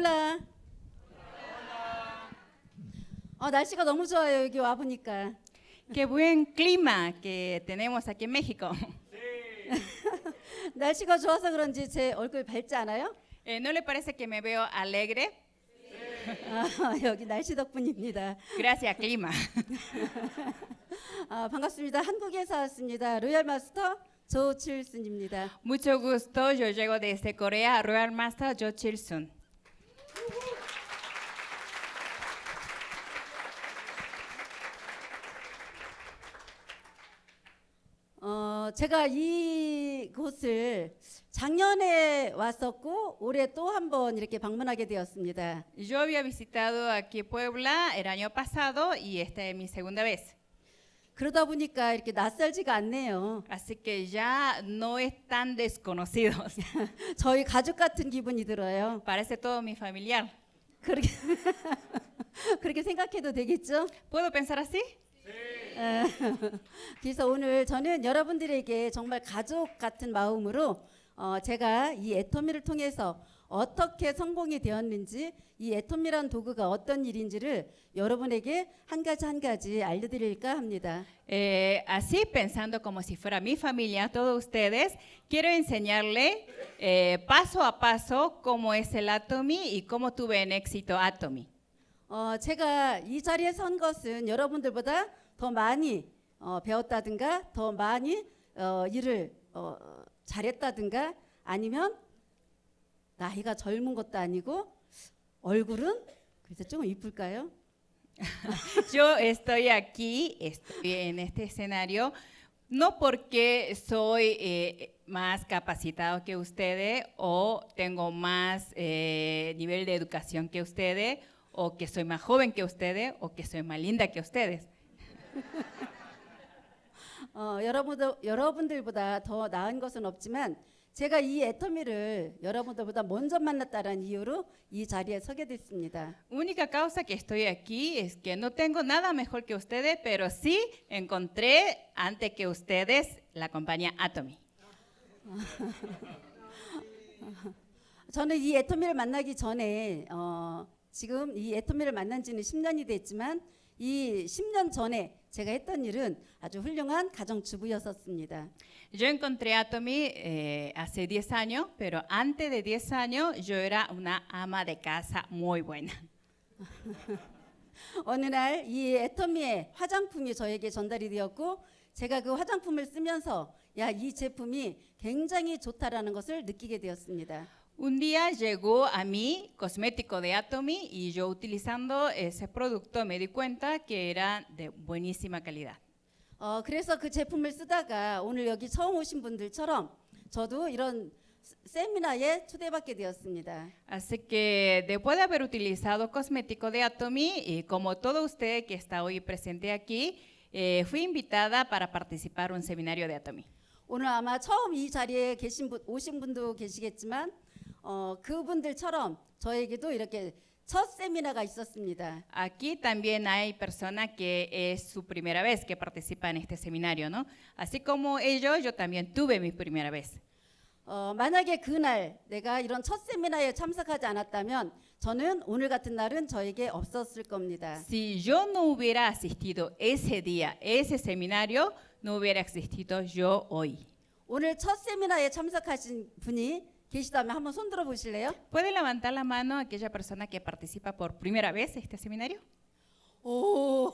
올라. 날씨가 너무 좋아요. 여기 와 보니까. Qué buen clima que tenemos aquí en México. 날씨가 좋아서 그런지 제 얼굴 밝지 않아요? ¿No le parece que me veo alegre? 여기 날씨 덕분입니다. Gracias, clima. 반갑습니다. 한국에서 왔습니다. 로얄 마스터 조칠순입니다. Mucho gusto, yo llego desde Corea, Royal Master Jo Chil-sun. 제가 이곳을 작년에 왔었고 올해 또 한 번 이렇게 방문하게 되었습니다. Yo había visitado aquí Puebla el año pasado y esta es mi segunda vez. 그러다 보니까 이렇게 낯설지가 않네요. Así que ya no es tan desconocido. 저희 가족 같은 기분이 들어요. Parece todo mi familiar. 그렇게 그렇게 생각해도 되겠죠? ¿Puedo pensar así? 그래서 오늘 저는 여러분들에게 정말 가족 같은 마음으로 제가 이 애터미를 통해서 어떻게 성공이 되었는지 이 애터미란 도구가 어떤 일인지를 여러분에게 한 가지 알려드릴까 합니다. Así pensando como si fuera mi familia, todos ustedes, quiero enseñarle paso a paso cómo es el Atomy y cómo tuve en éxito Atomy. 제가 이 자리에 선 것은 여러분들보다 더 많이 배웠다든가 더 많이 일을 잘했다든가 아니면 나이가 젊은 것도 아니고 얼굴은 그래서 좀 이쁠까요? Yo estoy aquí, estoy en este escenario, no porque soy más capacitado que ustedes o tengo más nivel de educación que ustedes o que soy más joven que ustedes o que soy más linda que ustedes. 여러분들보다 더 나은 것은 없지만 제가 이 애터미를 여러분들보다 먼저 만났다는 이유로 이 자리에 서게 됐습니다. Única causa que estoy aquí es que no tengo nada mejor que ustedes, pero sí encontré antes que ustedes la compañía Atomy. 저는 이 애터미를 만나기 전에 지금 이 애터미를 만난 지는 10년이 됐지만 이 10년 전에 제가 했던 일은 아주 훌륭한 가정주부였었습니다. Yo encontré Atomy hace 10 años, pero antes de 10 años yo era una ama de casa muy buena. 어느 날 이 애터미의 화장품이 저에게 전달이 되었고 제가 그 화장품을 쓰면서 이 제품이 굉장히 좋다라는 것을 느끼게 되었습니다. Un día llegó a mí cosmético de Atomy y yo utilizando ese producto me di cuenta que era de buenísima calidad. 그래서 그 제품을 쓰다가 오늘 여기 처음 오신 분들처럼 저도 이런 세미나에 초대받게 되었습니다. Así que después de haber utilizado cosmético de Atomy y como todo usted que está hoy presente aquí, fui invitada para participar en un seminario de Atomy. 오늘 아마 처음 이 자리에 오신 분도 계시겠지만 그분들처럼 저에게도 이렇게 첫 세미나가 있었습니다. Aquí también hay personas que es su primera vez que participa en este seminario, ¿no? Así como ellos, yo también tuve mi primera vez. 만약에 그날 내가 이런 첫 세미나에 참석하지 않았다면 저는 오늘 같은 날은 저에게 없었을 겁니다. Si yo no hubiera asistido ese día, ese seminario, no hubiera existido yo hoy. 오늘 첫 세미나에 참석하신 분이 계시다면 한번 손 들어 보실래요? ¿Puede levantar la mano aquella persona que participa por primera vez en este seminario? 오,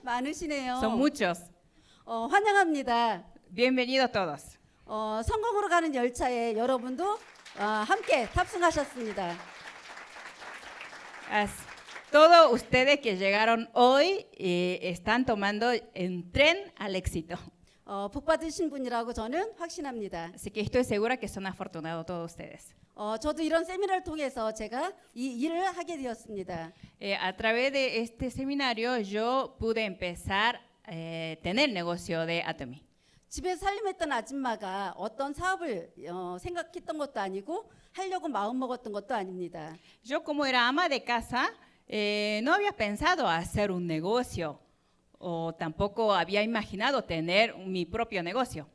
많으시네요. Son muchos. 환영합니다. Bienvenidos todos. 성공으로 가는 열차에 여러분도 함께 탑승하셨습니다. Todos ustedes que llegaron hoy están tomando un tren al éxito. 복 받으신 분이라고 저는 확신합니다. Así que estoy segura que son afortunados todos ustedes. 저도 이런 세미나를 통해서 제가 이 일을 하게 되었습니다. A través de este seminario yo pude empezar a tener negocio de Atomy. 집에 살림했던 아줌마가 어떤 사업을 생각했던 것도 아니고 하려고 마음 먹었던 것도 아닙니다. Yo como era ama de casa no había pensado hacer un negocio o tampoco había imaginado tener mi propio negocio.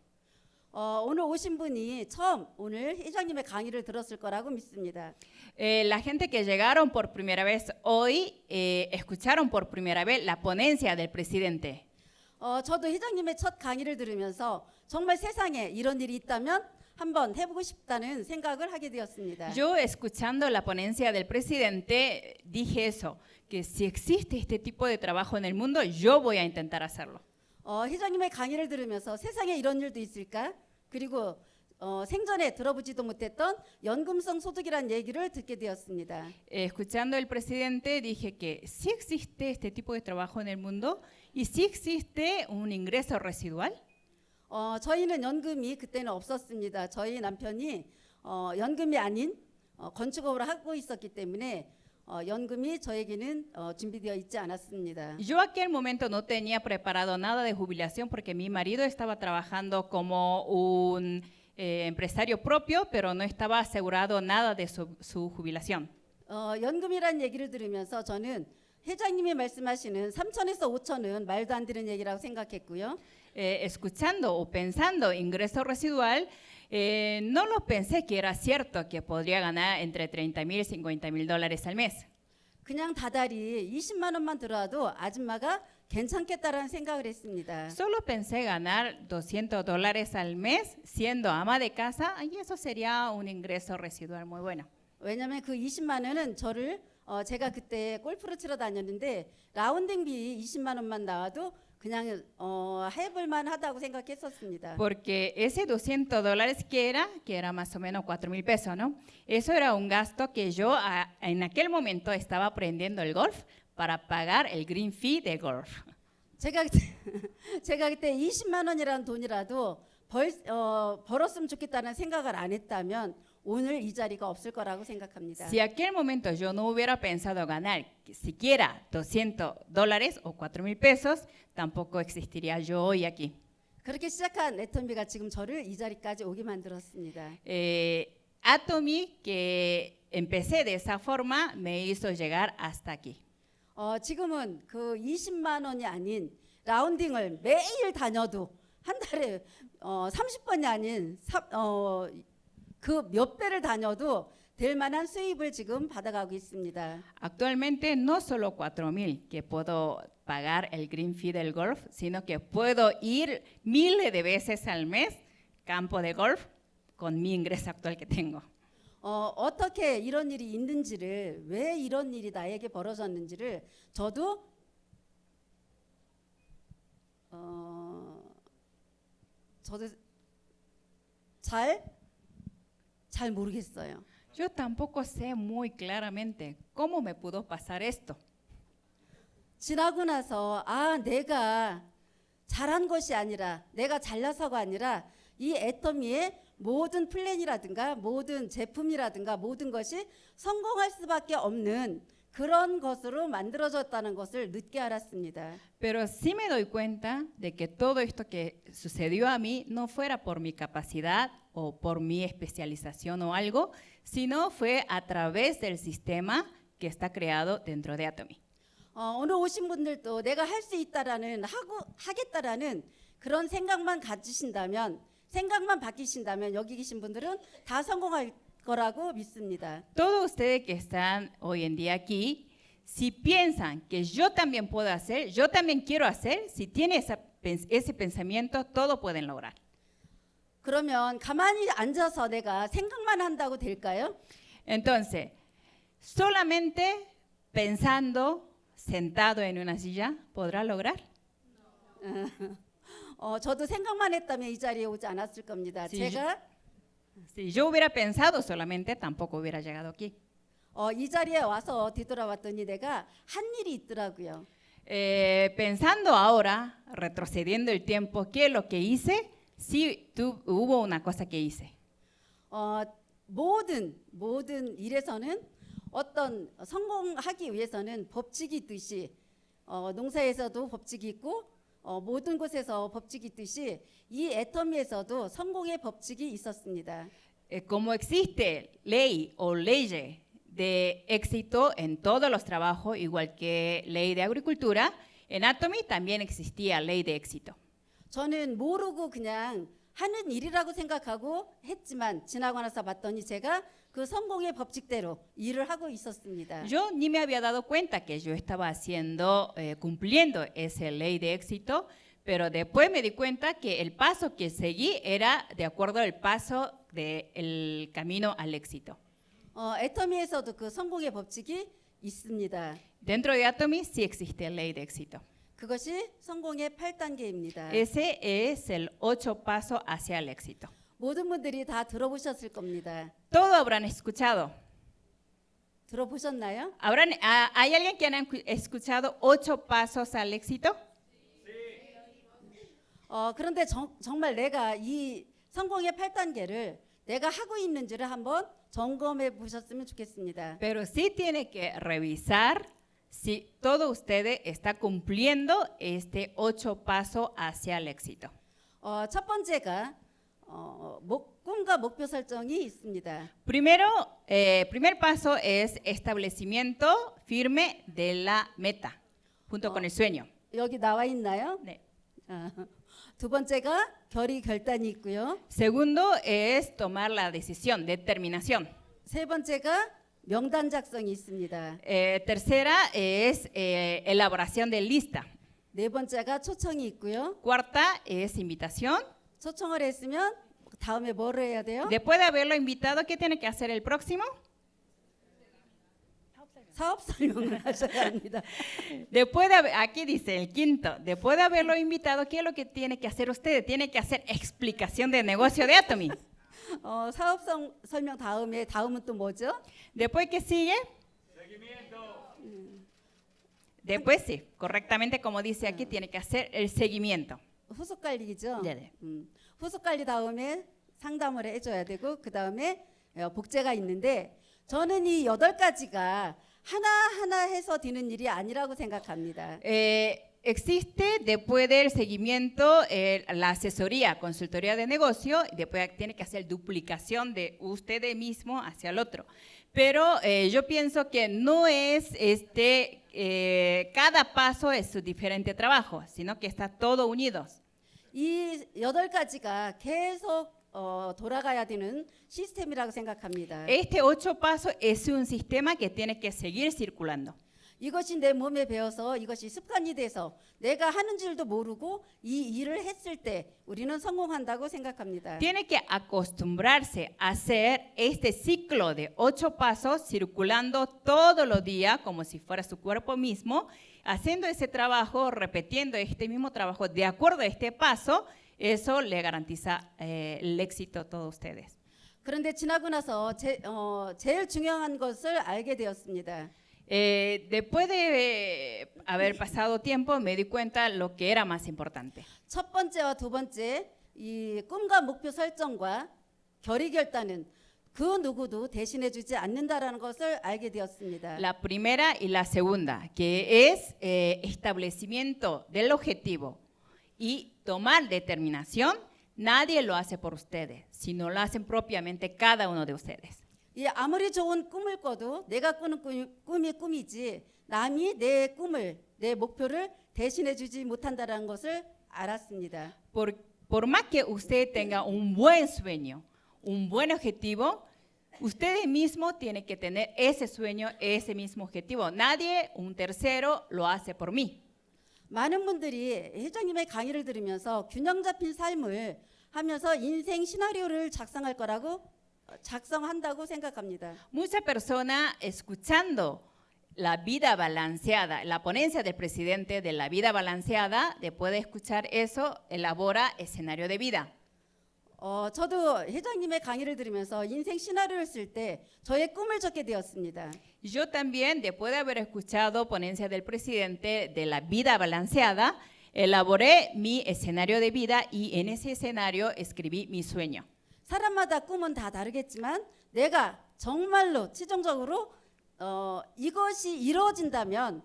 오늘 오신 분이 처음 오늘 회장님의 강의를 들었을 거라고 믿습니다. La gente que llegaron por primera vez hoy escucharon por primera vez la ponencia del presidente. 저도 회장님의 첫 강의를 들으면서 정말 세상에 이런 일이 있다면 한번 해보고 싶다는 생각을 하게 되었습니다. Yo escuchando la ponencia del presidente dije eso, que si existe este tipo de trabajo en el mundo, yo voy a intentar hacerlo. 회장님의 강의를 들으면서 세상에 이런 일도 있을까? 그리고 생전에 들어보지도 못했던 연금성 소득이란 얘기를 듣게 되었습니다. Escuchando el presidente dije que sí existe este tipo de trabajo en el mundo y sí existe un ingreso residual. 저희는 연금이 그때는 없었습니다. 저희 남편이 연금이 아닌 건축업을 하고 있었기 때문에 연금이 저에게는 준비되어 있지 않았습니다. Yo aquel momento no tenía preparado nada de jubilación porque mi marido estaba trabajando como un empresario propio, pero no estaba asegurado nada de su jubilación. 연금이란 얘기를 들으면서 저는 회장님이 말씀하시는 3천에서 5천은 말도 안 되는 얘기라고 생각했고요. Escuchando o pensando ingreso residual, no lo pensé que era cierto que podría ganar entre 30,000 y 50,000 dólares al mes. 그냥 다달이 20만 원만 들어와도 아줌마가 괜찮겠다라는 생각을 했습니다. Solo pensé ganar 200 dólares al mes siendo ama de casa y eso sería un ingreso residual muy bueno. 왜냐하면 그 20만 원은 저를 제가 그때 골프를 치러 da녔는데 라운딩비 20만 원만 나와도 그냥 해볼만 하다고 생각했었습니다. Porque ese 200 dólares que era más o menos 4,000 pesos, ¿no? Eso era un gasto que yo en aquel momento estaba aprendiendo el golf para pagar el green fee de golf. 제가 그때 20만 원이라는 돈이라도 벌었으면 좋겠다는 생각을 안 했다면 오늘 이 자리가 없을 거라고 생각합니다. Si aquel momento yo no hubiera pensado ganar siquiera 200 dólares o 4,000 pesos, tampoco existiría yo hoy aquí. 그렇게 시작한 애터미가 지금 저를 이 자리까지 오게 만들었습니다. Atomy, que empecé de esa forma, me hizo llegar hasta aquí. 지금은 그 20만 원이 아닌 라운딩을 매일 다녀도 한 달에 30번이 아닌 그 몇 배를 다녀도 될 만한 수입을 지금 받아가고 있습니다. Actualmente no solo 4,000 que puedo pagar el green fee del golf, sino que puedo ir miles de veces al mes campo de golf con mi ingreso actual que tengo. 어떻게 이런 일이 있는지를 왜 이런 일이 나에게 벌어졌는지를 저도 잘 모르겠어요. Yo tampoco sé muy claramente cómo me pudo pasar esto. 지나고 나서 내가 잘한 것이 아니라 내가 잘나서가 아니라 이 애터미의 모든 플랜이라든가 모든 제품이라든가 모든 것이 성공할 수밖에 없는 그런 것으로 만들어졌다는 것을 늦게 알았습니다. Pero sí me doy cuenta de que todo esto que sucedió a mí no fuera por mi capacidad o por mi especialización o algo, sino fue a través del sistema que está creado dentro de Atomy. 오늘 오신 분들도 내가 할 수 있다라는 하겠다라는 그런 생각만 가지신다면 생각만 바뀌신다면 여기 계신 분들은 다 성공할 거라고 믿습니다. Todos ustedes que están hoy en día aquí, si piensan que yo también puedo hacer, yo también quiero hacer, si tienen ese pensamiento, todo pueden lograr. 그러면 가만히 앉아서 내가 생각만 한다고 될까요? Entonces, solamente pensando, sentado en una silla, ¿podrá lograr? 저도 생각만 했다면 이 자리에 오지 않았을 겁니다. Si yo hubiera pensado solamente, tampoco hubiera llegado aquí. 이 자리에 와서 뒤돌아봤더니 내가 한 일이 있더라고요. Pensando ahora, retrocediendo el tiempo, ¿qué es lo que hice? Sí, hubo una cosa que hice. 모든 일에서는 어떤 성공하기 위해서는 법칙이 있듯이 농사에서도 법칙이 있고 모든 곳에서 법칙이 있듯이 이 애터미에서도 성공의 법칙이 있었습니다. Como existe ley o leyes de éxito en todos los trabajos, igual que ley de agricultura, en Atomy también existía ley de éxito. 저는 모르고 그냥 하는 일이라고 생각하고 했지만 지나고 나서 봤더니 제가 그 성공의 법칙대로 일을 하고 있었습니다. Yo ni me había dado cuenta que yo estaba haciendo, cumpliendo esa ley de éxito, pero después me di cuenta que el paso que seguí era de acuerdo al paso del camino al éxito. 애터미에서도 그 성공의 법칙이 있습니다. Dentro de Atomy sí existe la ley de éxito. 그것이 성공의 8단계입니다. Ese es el 8 paso hacia el éxito. 모든 분들이 다 들어보셨을 겁니다. Todo habrán escuchado. 들어보셨나요? ¿Hay alguien que ha escuchado 8 pasos al éxito? 그런데 정말 내가 이 성공의 8단계를 내가 하고 있는지를 한번 점검해 보셨으면 좋겠습니다. Pero sí tiene que revisar si todo ustedes está cumpliendo este 8 pasos hacia el éxito. 첫 번째가 꿈과 목표 설정이 있습니다. Primer paso es establecimiento firme de la meta, junto con el sueño. 여기 나와 있나요? 네. 두 번째가 결단이 있고요. Segundo es tomar la decisión, determinación. 세 번째가 명단 작성이 있습니다. Tercera es elaboración de lista. 네 번째가 초청이 있고요. Cuarta es invitación. 초청을 했으면 다음에 뭐를 해야 돼요? Después de haberlo invitado, ¿qué tiene que hacer el próximo? 사업 설명을 하셔야 합니다. Aquí dice el quinto, después de haberlo invitado, ¿qué es lo que tiene que hacer usted? Tiene que hacer explicación de negocio de Atomy. 사업 설명 다음은 또 뭐죠? Después, ¿qué sigue? Después sí, correctamente como dice aquí, tiene que hacer el seguimiento. 후속 관리죠. 네네. 후속 관리 다음에 상담을 해줘야 되고 그 다음에 복제가 있는데 저는 이 8가지가 하나하나 해서 되는 일이 아니라고 생각합니다. Existe después del seguimiento la asesoría, consultoría de negocio, y después tiene que hacer duplicación de usted mismo hacia el otro. Pero yo pienso que no es cada paso es su diferente trabajo, sino que está todo unidos. 이 8가지가 계속 돌아가야 되는 시스템이라고 생각합니다. Este 8 pasos es un sistema que tiene que seguir circulando. 이것이 내 몸에 배어서 이것이 습관이 돼서 내가 하는 줄도 모르고 이 일을 했을 때 우리는 성공한다고 생각합니다. Tiene que acostumbrarse a hacer este ciclo de 8 pasos circulando todos los días como si fuera su cuerpo mismo, haciendo ese trabajo, repitiendo este mismo trabajo de acuerdo a este paso. Eso le garantiza el éxito a todos ustedes. 그런데 지나고 나서 제일 중요한 것을 알게 되었습니다. Después de haber pasado tiempo, me di cuenta lo que era más importante. 첫 번째와 두 번째 이 꿈과 목표 설정과 결단은 그 누구도 대신해 주지 않는다라는 것을 알게 되었습니다. La primera y la segunda, que es establecimiento del objetivo y tomar determinación, nadie lo hace por ustedes, sino lo hacen propiamente cada uno de ustedes. 이 아무리 좋은 꿈을 꿔도 내가 꾸는 꿈이 꿈이지 남이 내 꿈을 내 목표를 대신해 주지 못한다라는 것을 알았습니다. Por más que usted tenga un buen sueño, un buen objetivo, ustedes mismos tienen que tener ese sueño, ese mismo objetivo. Nadie, un tercero, lo hace por mí. 많은 분들이 회장님의 강의를 들으면서 균형 잡힌 삶을 하면서 인생 시나리오를 작성한다고 생각합니다. Muchas personas escuchando la vida balanceada, la ponencia del presidente de la vida balanceada, después de escuchar eso, elabora escenario de vida. 저도 회장님의 강의를 들으면서 인생 시나리오를 쓸 때 저의 꿈을 적게 되었습니다. Yo también, después de haber escuchado ponencia del presidente de la vida balanceada, elaboré mi escenario de vida y en ese escenario escribí mi sueño. 사람마다 꿈은 다 다르겠지만 내가 정말로 최종적으로 이것이 이루어진다면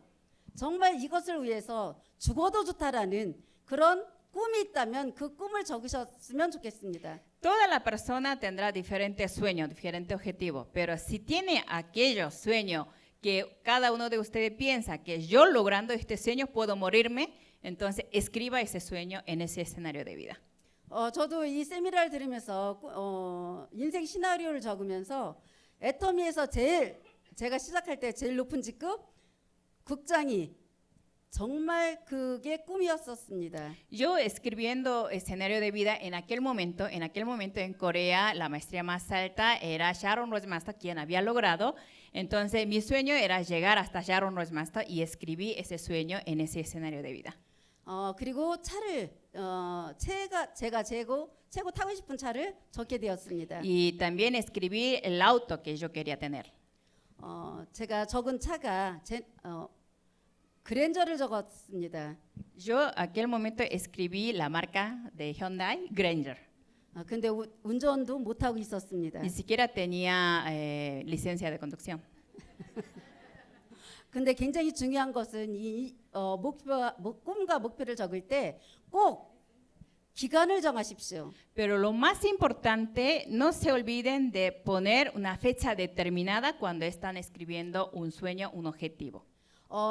정말 이것을 위해서 죽어도 좋다라는 그런 꿈이 있다면 그 꿈을 적으셨으면 좋겠습니다. Toda la persona tendrá diferentes sueños, diferentes objetivos, pero si tiene aquellos sueños que cada uno de ustedes piensa que yo logrando este sueño puedo morirme, entonces escriba ese sueño en ese escenario de vida. 저도 이 세미나를 들으면서 인생 시나리오를 적으면서 애터미에서 제가 시작할 때 제일 높은 직급 국장이 정말 그게 꿈이었었습니다. Yo escribiendo escenario de vida en aquel momento en Corea, la maestría más alta era Sharon Rosenmaster, quien había logrado. Entonces mi sueño era llegar hasta Sharon Rosenmaster y escribí ese sueño en ese escenario de vida. 그리고 차를 제가 최고 타고 싶은 차를 적게 되었습니다. Y también escribí el auto que yo quería tener. 제가 적은 차가 그랜저를 적었습니다. Yo aquel momento escribí la marca de Hyundai, Granger. 근데 운전도 못 하고 있었습니다. Ni siquiera tenía licencia de conducción. 근데 굉장히 중요한 것은 이 꿈과 목표를 적을 때 꼭 기간을 정하십시오. Pero lo más importante, no se olviden de poner una fecha determinada cuando están escribiendo un sueño, un objetivo.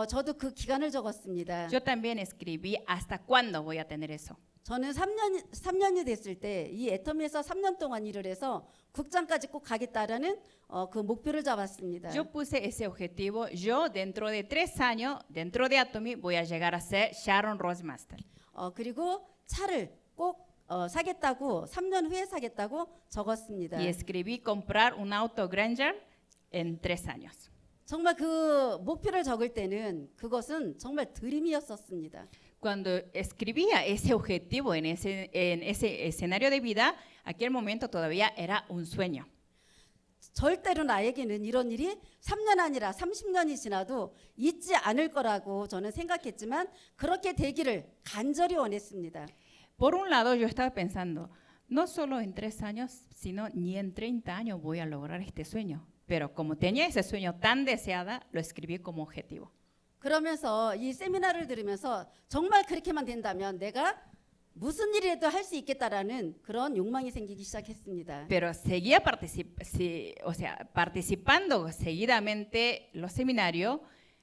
저도 그 기간을 적었습니다. Yo también escribí hasta cuándo voy a tener eso. 저는 3년이 됐을 때 이 애터미에서 3년 동안 일을 해서 국장까지 꼭 가겠다라는 그 목표를 잡았습니다. Yo puse ese objetivo, yo dentro de 3 años, dentro de Atomy, voy a llegar a ser Sharon Rosenmaster. 그리고 차를 꼭 사겠다고 3년 후에 사겠다고 적었습니다. Y escribí comprar un auto Granger en 3 años. 정말 그 목표를 적을 때는 그것은 정말 드림이었었습니다. Cuando escribía ese objetivo en ese escenario de vida, aquel momento todavía era un sueño. 절대로 나에게는 이런 일이 3년 아니라 30년이 지나도 있지 않을 거라고 저는 생각했지만 그렇게 되기를 간절히 원했습니다. Por un lado, yo estaba pensando, no solo en 3 años, sino ni en 30 años voy a lograr este sueño. Pero como tenía ese sueño tan deseada, lo escribí como objetivo. 그러면서 이 세미나를 들으면서 정말 그렇게만 된다면 내가 무슨 일이라도 할 수 있겠다라는 그런 욕망이 생기기 시작했습니다. Pero seguía participando seguidamente los seminarios,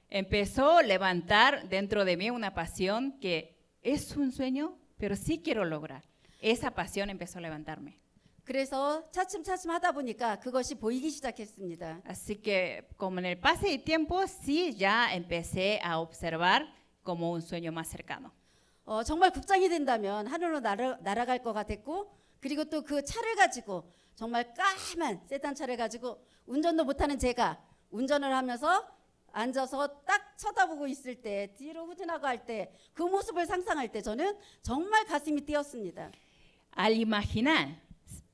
empezó a levantar dentro de mí una pasión que es un sueño, pero sí quiero lograr. Esa pasión empezó a levantarme. 그래서 차츰차츰 하다 보니까 그것이 보이기 시작했습니다. Así que como en el pase del tiempo, sí ya empecé a observar como un sueño más cercano. 정말 국장이 된다면 하늘로 날아갈 것 같았고 그리고 또 그 차를 가지고 정말 까만 세단 차를 가지고 운전도 못하는 제가 운전을 하면서 앉아서 딱 쳐다보고 있을 때 뒤로 후진하고 할 때 그 모습을 상상할 때 저는 정말 가슴이 뛰었습니다. Al imaginar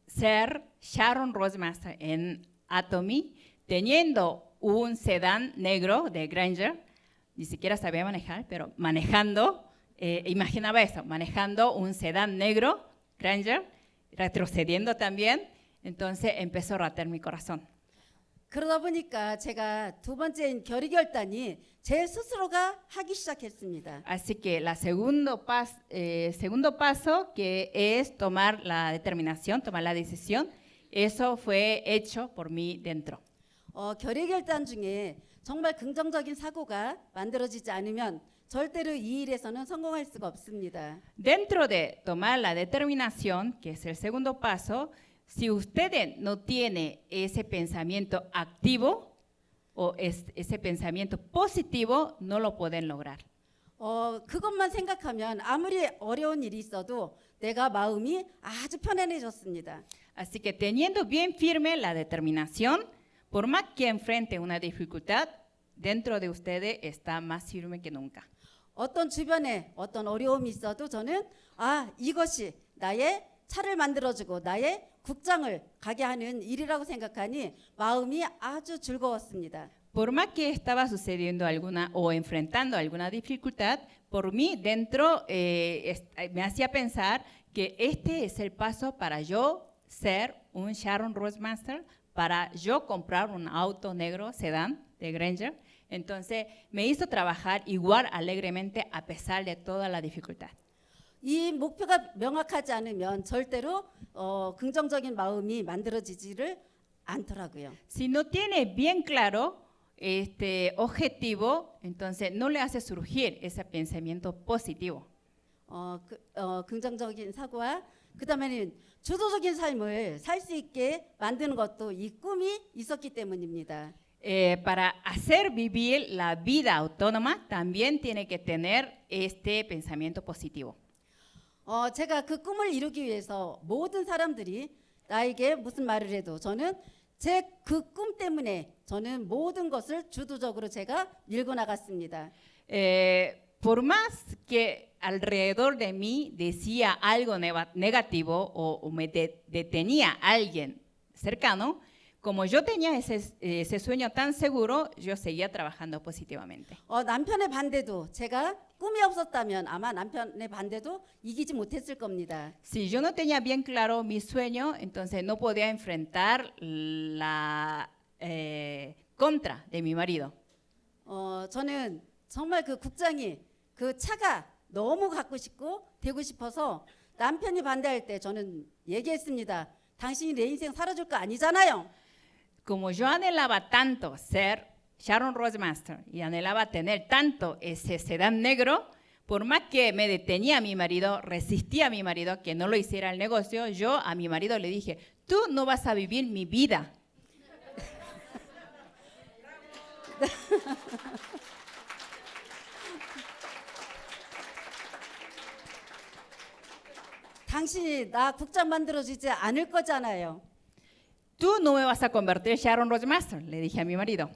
ser Sharon Rosenmaster en Atomy, teniendo un sedán negro de Granger, ni siquiera sabía manejar, pero manejando, imaginaba eso, manejando un sedán negro, Granger, retrocediendo también, entonces empezó a latir mi corazón. 그러다 보니까 제가 두 번째인 결의결단이 제 스스로가 하기 시작했습니다. Así que el segundo paso, que es tomar la determinación, tomar la decisión, eso fue hecho por mí dentro. 결의결단 중에 정말 긍정적인 사고가 만들어지지 않으면 절대로 이 일에서는 성공할 수가 없습니다. Dentro de tomar la determinación, que es el segundo paso, si ustedes no tienen ese pensamiento activo o ese pensamiento positivo, no lo pueden lograr. 그것만 생각하면 아무리 어려운 일이 있어도 내가 마음이 아주 편안해졌습니다. Así que teniendo bien firme la determinación, por más que enfrente una dificultad, dentro de ustedes está más firme que nunca. 어떤 주변에 어떤 어려움이 있어도 저는 이것이 나의 차를 만들어주고 나의 국장을 가게 하는 일이라고 생각하니 마음이 아주 즐거웠습니다. Por más que estaba sucediendo alguna o enfrentando alguna dificultad, por mí dentro me hacía pensar que este es el paso para yo ser un Sharon Rosenmaster, para yo comprar un auto negro sedán de Granger. Entonces me hizo trabajar igual alegremente a pesar de toda la dificultad. 이 목표가 명확하지 않으면 절대로 긍정적인 마음이 만들어지지를 않더라고요. Si no tiene bien claro este objetivo, entonces no le hace surgir ese pensamiento positivo. 긍정적인 사고와 그다음에는 주도적인 삶을 살 수 있게 만드는 것도 이 꿈이 있었기 때문입니다. Para hacer vivir la vida autónoma también tiene que tener este pensamiento positivo. 제가 그 꿈을 이루기 위해서 모든 사람들이 나에게 무슨 말을 해도 저는 제 그 꿈 때문에 저는 모든 것을 주도적으로 제가 밀고 나갔습니다. Por más que alrededor de mí decía algo negativo o me detenía alguien cercano, como yo tenía ese sueño tan seguro, yo seguía trabajando positivamente. 남편의 반대도 제가 꿈이 없었다면 아마 남편의 반대도 이기지 못했을 겁니다. Si yo no tenía bien claro mi sueño, entonces no podía enfrentar la contra de mi marido. 저는 정말 그 국장이 그 차가 너무 갖고 싶고 되고 싶어서 남편이 반대할 때 저는 얘기했습니다. 당신이 내 인생 살아줄 거 아니잖아요. Como yo anhelaba tanto ser Sharon Rochmaster y anhelaba tener tanto ese sedán negro, por más que me detenía a mi marido, resistía a mi marido que no lo hiciera el negocio, yo a mi marido le dije, tú no vas a vivir mi vida. 당신이 나 국장 만들어주지 않을 거잖아요. Tú no me vas a convertir en Sharon Rochmaster, le dije a mi marido.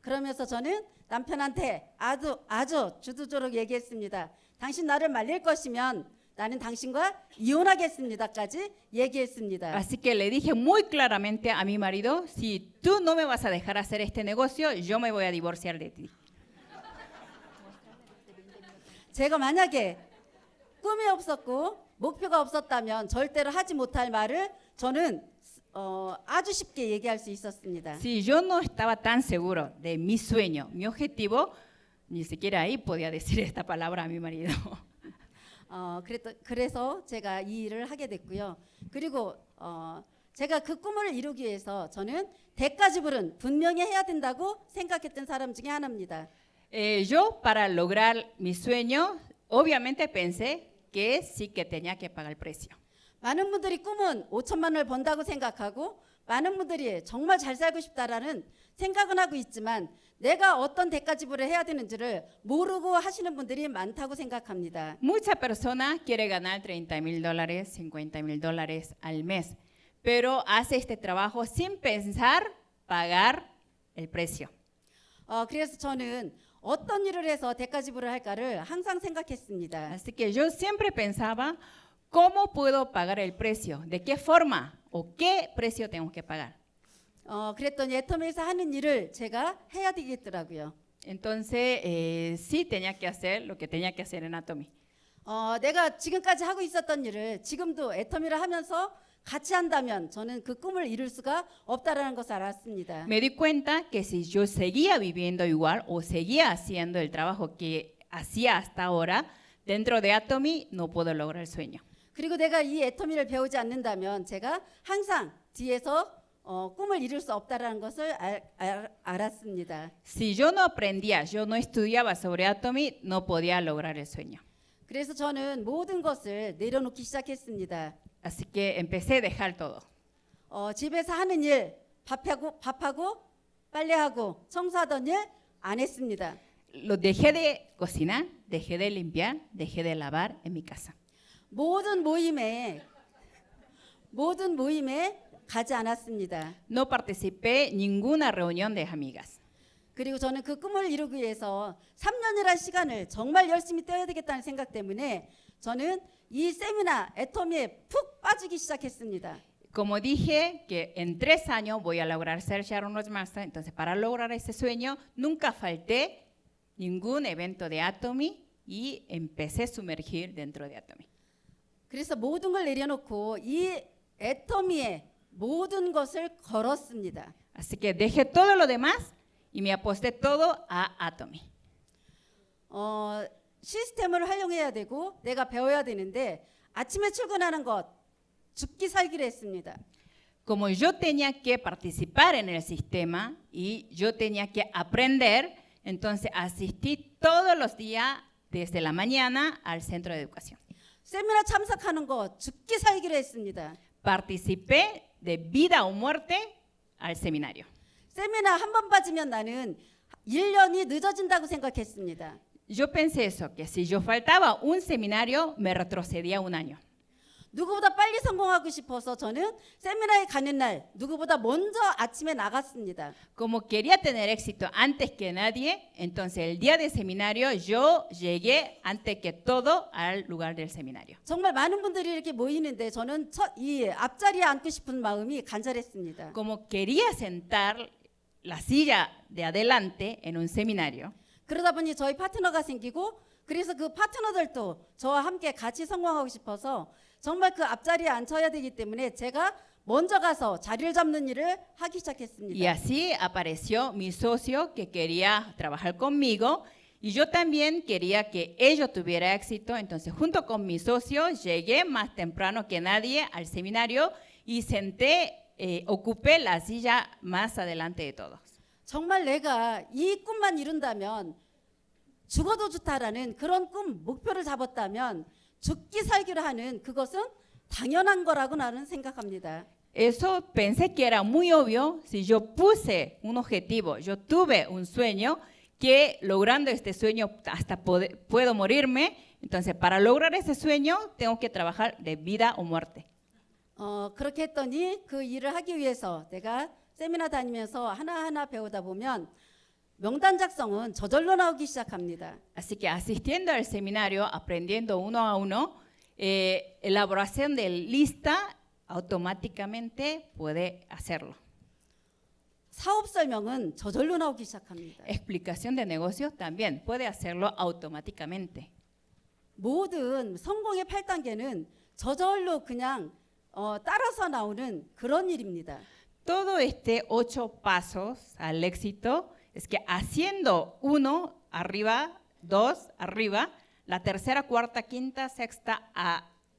그러면서 저는 남편한테 아주 주도적으로 얘기했습니다. 당신 나를 말릴 것이면 나는 당신과 이혼하겠습니다까지 얘기했습니다. Así que le dije muy claramente a mi marido, si tú no me vas a dejar hacer este negocio, yo me voy a divorciar de ti. 제가 만약에 꿈이 없었고 목표가 없었다면 절대로 하지 못할 말을 저는 아주 쉽게 얘기할 수 있었습니다. Si yo no estaba tan seguro de mi sueño, mi objetivo, ni siquiera ahí podía decir esta palabra a mi marido. 그래서 제가 이 일을 하게 됐고요. 그리고 제가 그 꿈을 이루기 위해서 저는 대가 지불은 분명히 해야 된다고 생각했던 사람 중에 하나입니다. Yo para lograr mi sueño, obviamente pensé que sí que tenía que pagar el precio. 많은 분들이 꿈은 5천만 원을 번다고 생각하고 많은 분들이 정말 잘 살고 싶다라는 생각은 하고 있지만 내가 어떤 대가 지불을 해야 되는지를 모르고 하시는 분들이 많다고 생각합니다. Mucha persona quiere ganar $30,000, $50,000 al mes, pero hace este trabajo sin pensar pagar el precio. 그래서 저는 어떤 일을 해서 대가 지불을 할까를 항상 생각했습니다. Así que yo siempre pensaba, ¿cómo puedo pagar el precio? ¿De qué forma o qué precio tengo que pagar? 그랬더니 애터미에서 하는 일을 제가 해야 되겠더라고요. Entonces, sí tenía que hacer lo que tenía que hacer en Atomy. 내가 지금까지 하고 있었던 일을 지금도 애터미를 하면서 같이 한다면 저는 그 꿈을 이룰 수가 없다라는 것을 알았습니다. Me di cuenta que si yo seguía viviendo igual o seguía haciendo el trabajo que hacía hasta ahora, dentro de Atomy no puedo lograr el sueño. 그리고 내가 이 애터미를 배우지 않는다면 제가 항상 뒤에서 꿈을 이룰 수 없다라는 것을 알았습니다. Si yo no aprendía, yo no estudiaba sobre Atomy, no podía lograr el sueño. 그래서 저는 모든 것을 내려놓기 시작했습니다. Así que empecé a dejar todo. 집에서 하는 일, 밥하고 빨래하고 청소하던 일 안 했습니다. Lo dejé de cocinar, dejé de limpiar, dejé de lavar en mi casa. 모든 모임에 가지 않았습니다. No participé en ninguna reunión de amigas. 그리고 저는 그 꿈을 이루기 위해서 3년이라는 시간을 정말 열심히 떼어야 되겠다는 생각 때문에 저는 이 세미나 애터미에 푹 빠지기 시작했습니다. Como dije que en 3 años voy a lograr ser Sharon Rochmaster, entonces para lograr ese sueño nunca falté ningún evento de Atomy y empecé a sumergir dentro de Atomy. 그래서 모든 걸 내려놓고 이 애터미에 모든 것을 걸었습니다. Así que dejé todo lo demás y me aposté todo a Atomy. 시스템을 활용해야 되고 내가 배워야 되는데 아침에 출근하는 것 죽기 살기를 했습니다. Como yo tenía que participar en el sistema y yo tenía que aprender, entonces asistí todos los días desde la mañana al centro de educación. 세미나 참석하는 거 죽기 살기로 했습니다. Participé de vida o muerte al seminario. 세미나 한 번 빠지면 나는 1년이 늦어진다고 생각했습니다. Yo pensé eso, que si yo faltaba un seminario, me retrocedía un año. 누구보다 빨리 성공하고 싶어서 저는 세미나에 가는 날 누구보다 먼저 아침에 나갔습니다. Como quería tener éxito antes que nadie, entonces el día del seminario yo llegué antes que todo al lugar del seminario. 정말 많은 분들이 이렇게 모이는데 저는 이 앞자리에 앉고 싶은 마음이 간절했습니다. Como quería sentar la silla de adelante en un seminario, 그러다 보니 저희 파트너가 생기고 그래서 그 파트너들도 저와 함께 같이 성공하고 싶어서 정말 그 앞자리에 앉혀야 되기 때문에 제가 먼저 가서 자리를 잡는 일을 하기 y 시작했습니다. así apareció mi socio que quería trabajar conmigo y yo también quería que ello tuviera éxito, entonces junto con mi socio llegué más temprano que nadie al seminario y ocupé la silla más adelante de todos. 정말 내가 이 꿈만 이룬다면 죽어도 좋다라는 그런 꿈, 목표를 잡았다면 죽기 살기로 하는 그것은 당연한 거라고 나는 생각합니다. Eso pensé que era muy obvio si yo puse un objetivo, yo tuve un sueño que logrando este sueño hasta puedo morirme, entonces para lograr ese sueño tengo que trabajar de vida o muerte. 그렇게 했더니 그 일을 하기 위해서 내가 세미나 다니면서 하나하나 배우다 보면 명단 작성은 저절로 나오기 시작합니다. Así que asistiendo al seminario, aprendiendo uno a uno, elaboración de lista automáticamente puede hacerlo. 사업 설명은 저절로 나오기 시작합니다. Explicación de negocios también puede hacerlo automáticamente. 모든 성공의 8단계는 저절로 그냥 따라서 나오는 그런 일입니다. Todo este 8 pasos al éxito es que haciendo uno arriba, dos arriba, la tercera, cuarta, quinta, sexta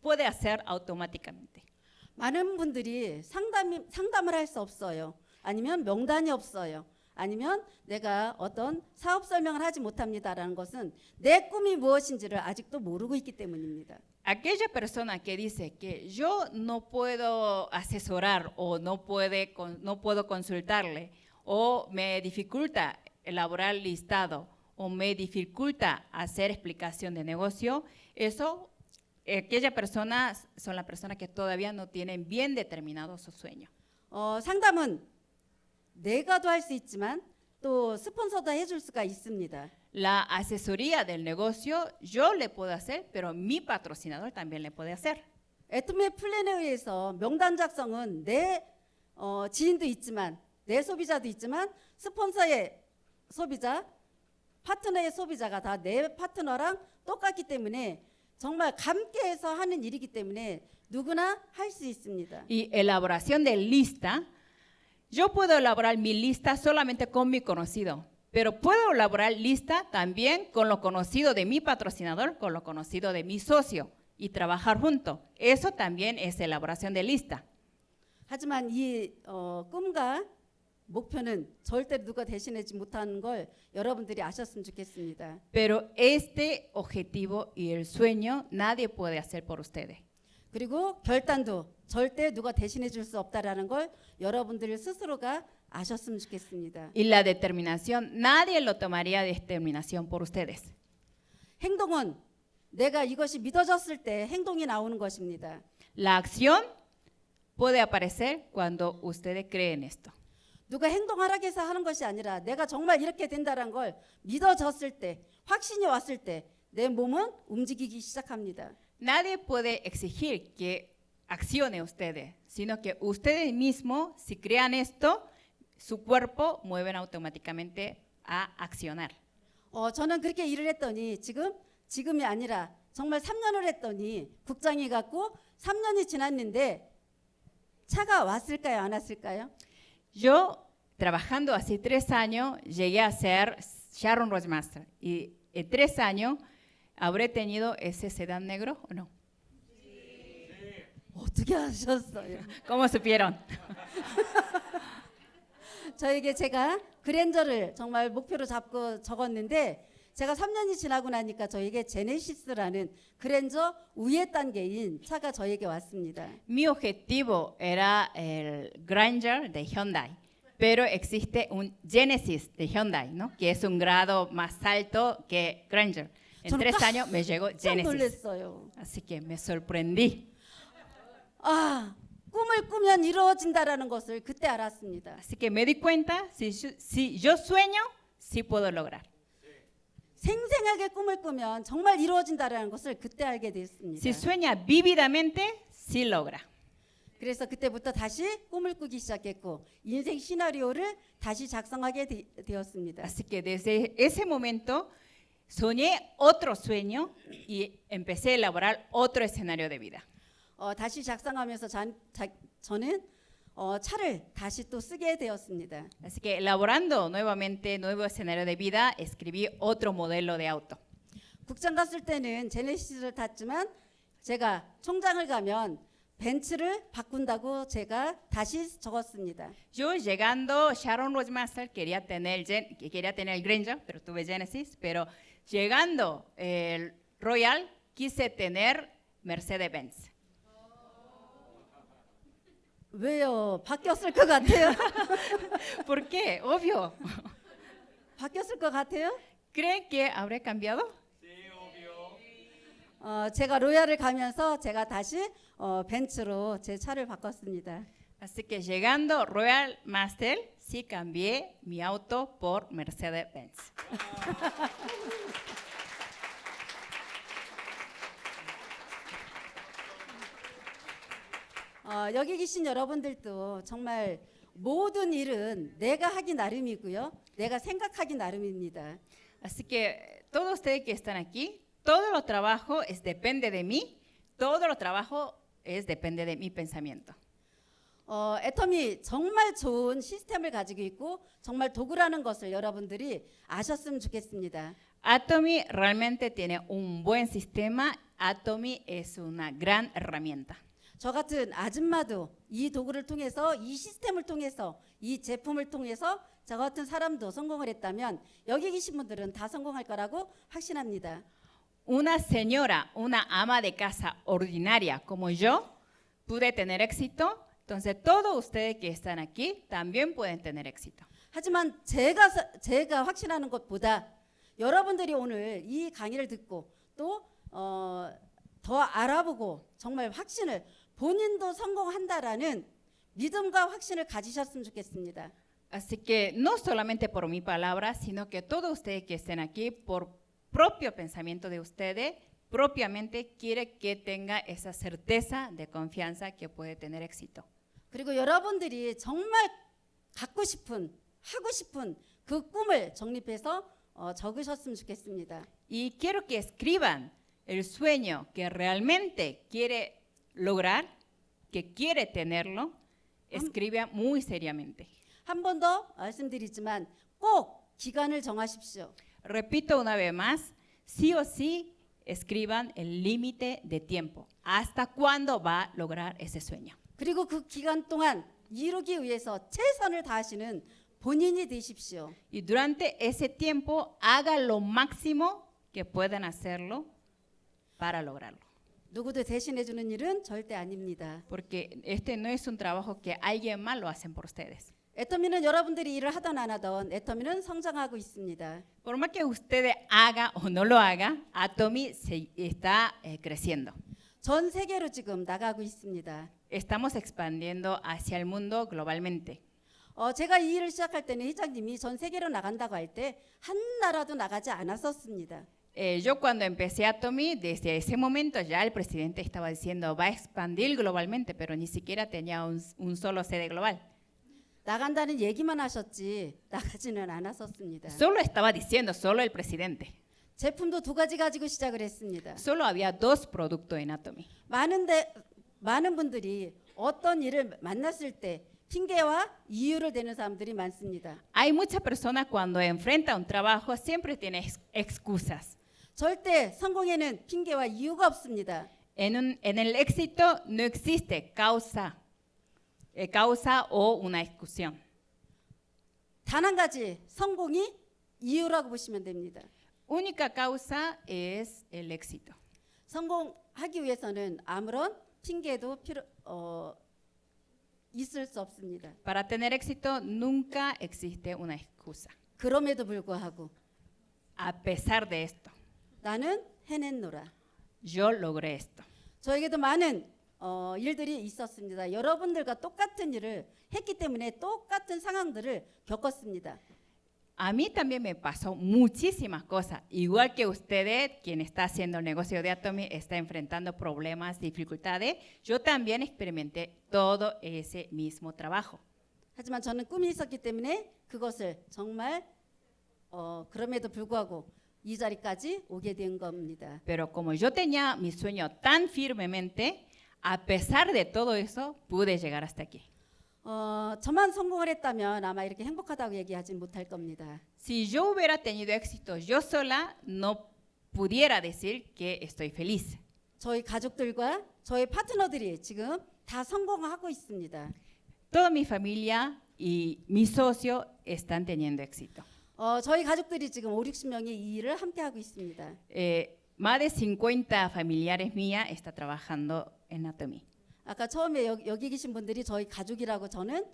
puede hacer automáticamente. 많은 분들이 상담을 할 수 없어요. 아니면 명단이 없어요. 아니면 내가 어떤 사업 설명을 하지 못합니다라는 것은 내 꿈이 무엇인지를 아직도 모르고 있기 때문입니다. Aquella persona que dice que yo no puedo asesorar o no puedo consultarle o me dificulta elaborar listado o me dificulta hacer explicación de negocio, aquellas personas son las personas que todavía no tienen bien determinado su sueño. 상담은 내가도 할 수 있지만 또 스폰서도 해줄 수가 있습니다. La asesoría del negocio yo le puedo hacer, pero mi patrocinador también le puede hacer. 애토미의 플랜에 의해서 명단 작성은 내 지인도 있지만 내 소비자도 있지만 스폰서의 소비자, 파트너의 소비자가 다 내 파트너랑 똑같기 때문에 정말 함께해서 하는 일이기 때문에 누구나 할 수 있습니다. Y elaboración de lista, yo puedo elaborar mi lista solamente con mi conocido, pero puedo elaborar lista también con lo conocido de mi patrocinador, con lo conocido de mi socio y trabajar juntos. Eso también es elaboración de lista. 하지만 이 꿈과 목표는 절대 누가 대신하지 못하는 걸 여러분들이 아셨으면 좋겠습니다. Pero este objetivo y el sueño nadie puede hacer por ustedes. 그리고 결단도 절대 누가 대신해 줄 수 없다라는 걸 여러분들 스스로가 아셨으면 좋겠습니다. Y la determinación, nadie lo tomaría de determinación por ustedes. 행동은 내가 이것이 믿어졌을 때 행동이 나오는 것입니다. La acción puede aparecer cuando ustedes creen esto. 누가 행동하라고 해서 하는 것이 아니라 내가 정말 이렇게 된다는 걸 믿어졌을 때, 확신이 왔을 때 내 몸은 움직이기 시작합니다. Nadie puede exigir que accione ustedes, sino que ustedes mismos, si crean esto, su cuerpo mueven automáticamente a accionar. 저는 그렇게 일을 했더니 지금이 아니라 정말 3년을 했더니 국장이 갖고 3년이 지났는데 차가 왔을까요, 안 왔을까요? Yo, trabajando así 3 años, llegué a ser Sharon Rochmaster. Y en 3 años, ¿habré tenido ese sedán negro o no? 어떻게 하셨어요? ¿Cómo supieron? 저에게 제가 그랜저를 정말 목표로 잡고 적었는데 제가 3년이 지나고 나니까 저에게 제네시스라는 그랜저 위의 단계인 차가 저에게 왔습니다. Mi objetivo era el Granger de Hyundai, pero existe un Genesis de Hyundai, ¿no? Que es un grado más alto que Granger. En 저는 3 años me llegó 깜짝 Genesis. 놀랐어요. Así que me sorprendí. 아, 꿈을 꾸면 이루어진다라는 것을 그때 알았습니다. Así que me di cuenta, si yo sueño, sí puedo lograr. 생생하게 꿈을 꾸면 정말 이루어진다라는 것을 그때 알게 되었습니다. Si sueña vívidamente, sí logra. 그래서 그때부터 다시 꿈을 꾸기 시작했고 인생 시나리오를 다시 작성하게 되었습니다. Así que desde ese momento soñé otro sueño y empecé a elaborar otro escenario de vida. 다시 작성하면서 저는 차를 다시 또 쓰게 되었습니다. Así que elaborando nuevamente nuevo escenario de vida, escribí otro modelo de auto. 국장 갔을 때는 제네시스를 탔지만 제가 총장을 가면 벤츠를 바꾼다고 제가 다시 적었습니다. Yo llegando, Sharon Rochmaster quería tener el Granger, pero tuve Genesis, pero llegando el Royal quise tener Mercedes-Benz. 왜요? 바뀌었을 것 같아요. ¿Por qué? Obvio. 바뀌었을 것 같아요? ¿Creen que habré cambiado? 제가 로얄을 가면서 제가 다시 벤츠로 제 차를 바꿨습니다. Así que llegando Royal Master, sí cambié mi auto por Mercedes-Benz. 여기 계신 여러분들도 정말 모든 일은 내가 하기 나름이고요. 내가 생각하기 나름입니다. Así que todos ustedes que están aquí, todo lo trabajo depende de mí, todo lo trabajo depende de mi pensamiento. 애텀이 정말 좋은 시스템을 가지고 있고 정말 도구라는 것을 여러분들이 아셨으면 좋겠습니다. Atomy realmente tiene un buen sistema. Atomy es una gran herramienta. 저 같은 아줌마도 이 도구를 통해서 이 시스템을 통해서 이 제품을 통해서 저 같은 사람도 성공을 했다면 여기 계신 분들은 다 성공할 거라고 확신합니다. Una señora, una ama de casa ordinaria como yo, pude tener éxito. Entonces todos ustedes que están aquí también pueden tener éxito. 하지만 제가 확신하는 것보다 여러분들이 오늘 이 강의를 듣고 또 더 알아보고 정말 확신을 본인도 성공한다라는 믿음과 확신을 가지셨으면 좋겠습니다. Así que no solamente por mi palabra, sino que todos ustedes que estén aquí, por propio pensamiento de ustedes, propiamente quiere que tenga esa certeza de confianza que puede tener éxito. 그리고 여러분들이 정말 갖고 싶은 하고 싶은 그 꿈을 정립해서 적으셨으면 좋겠습니다. Y quiero que escriban el sueño que realmente quiere lograr, que quiere tenerlo, escriban muy seriamente. 한 번 더 말씀드리지만 꼭 기간을 정하십시오. Repito una vez más, sí o sí escriban el límite de tiempo. ¿Hasta cuándo va a lograr ese sueño? 그리고 그 기간 동안 이루기 위해서 최선을 다하시는 본인이 되십시오. Y durante ese tiempo haga lo máximo que puedan hacerlo para lograrlo. 누구도 대신해 주는 일은 절대 아닙니다. Porque este no es un trabajo que alguien más lo hacen por ustedes. 애터미는 여러분들이 일을 하던 안 하던 애터미는 성장하고 있습니다. Por más que ustedes haga o no lo haga, Atomy está creciendo. 전 세계로 지금 나가고 있습니다. Estamos expandiendo hacia el mundo globalmente. 제가 이 일을 시작할 때는 회장님이 전 세계로 나간다고 할 때 한 나라도 나가지 않았었습니다. Yo cuando empecé Atomy, desde ese momento ya el presidente estaba diciendo va a expandir globalmente, pero ni siquiera tenía un solo sede global. 나간다는 얘기만 하셨지 나가지는 않았었습니다. Solo estaba diciendo, solo el presidente. 제품도 2가지 가지고 시작을 했습니다. Solo había 2 productos en Atomy. 많은 분들이 어떤 일을 만났을 때 핑계와 이유를 대는 사람들이 많습니다. Hay muchas personas cuando enfrenta un trabajo siempre tiene excusas. 절대 성공에는 핑계와 이유가 없습니다. En el éxito no existe causa o una exclusión. 단 한 가지 성공이 이유라고 보시면 됩니다. única causa es el éxito. 성공하기 위해서는 아무런 핑계도 있을 수 없습니다. Para tener éxito nunca existe una excusa. 그럼에도 불구하고 A pesar de esto, 나는 해냈노라. yo logré esto. 저에게도 많은 일들이 있었습니다. 여러분들과 똑같은 일을 했기 때문에 똑같은 상황들을 겪었습니다. A mí también me pasó muchísimas cosas. Igual que ustedes, quien está haciendo el negocio de Atomy, está enfrentando problemas, dificultades. Yo también experimenté todo ese mismo trabajo. 하지만 저는 꿈이 있었기 때문에 그것을 정말 그럼에도 불구하고 이 자리까지 오게 된 겁니다. Pero como yo tenía mi sueño tan firmemente, a pesar de todo eso, pude llegar hasta aquí. 저만 성공을 했다면 아마 이렇게 행복하다고 얘기하지 못할 겁니다. Si yo hubiera tenido éxito yo sola, no pudiera decir que estoy feliz. 저희 가족들과 저희 파트너들이 지금 다 성공하고 있습니다. Toda mi familia y mi socio están teniendo éxito. 저희 가족들이 지금 50-60명이 이 일을 함께 하고 있습니다. Más de 50 familiares mías están trabajando en Atomy. 아까 처음에 여기 계신 분들이 저희 가족이라고 저는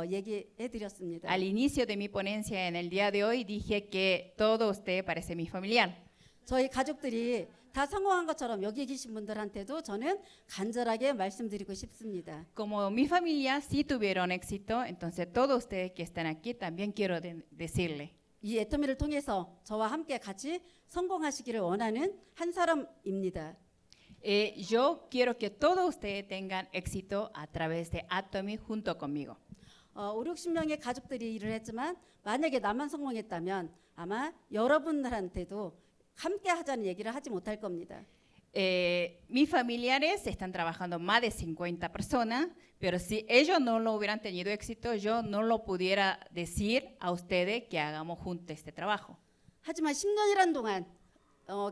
얘기해 드렸습니다. Al inicio de mi ponencia en el día de hoy dije que todo usted parece mi familiar. 저희 가족들이 다 성공한 것처럼 여기 계신 분들한테도 저는 간절하게 말씀드리고 싶습니다. Como mi familia sí tuvieron éxito, entonces todos ustedes que están aquí también quiero decirle. 이 애터미를 통해서 저와 함께 같이 성공하시기를 원하는 한 사람입니다. Yo quiero que todos ustedes tengan éxito a través de Atomy junto conmigo. 50-60명의 가족들이 일을 했지만 만약에 나만 성공했다면 아마 여러분들한테도 함께 하자는 얘기를 하지 못할 겁니다. Mis familiares están trabajando más de 50 personas, pero si ellos no lo hubieran tenido éxito, yo no lo pudiera decir a ustedes que hagamos juntos este trabajo. 하지만 10년이란 동안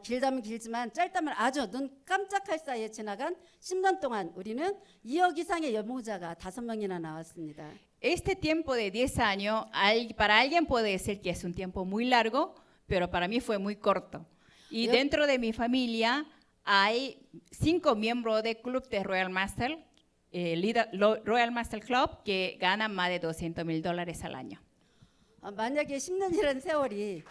길다면 길지만 짧다면 아주 눈 깜짝할 사이에 지나간 10년 동안 우리는 2억 이상의 연봉자가 5명이나 나왔습니다. Este tiempo de 10 años, para alguien puede decir que es un tiempo muy largo, pero para mí fue muy corto. Y dentro de mi familia hay 5 miembros del club de Royal Master, Royal Master Club, que ganan más de $200,000 al año. 만약에 10년이라는 세월이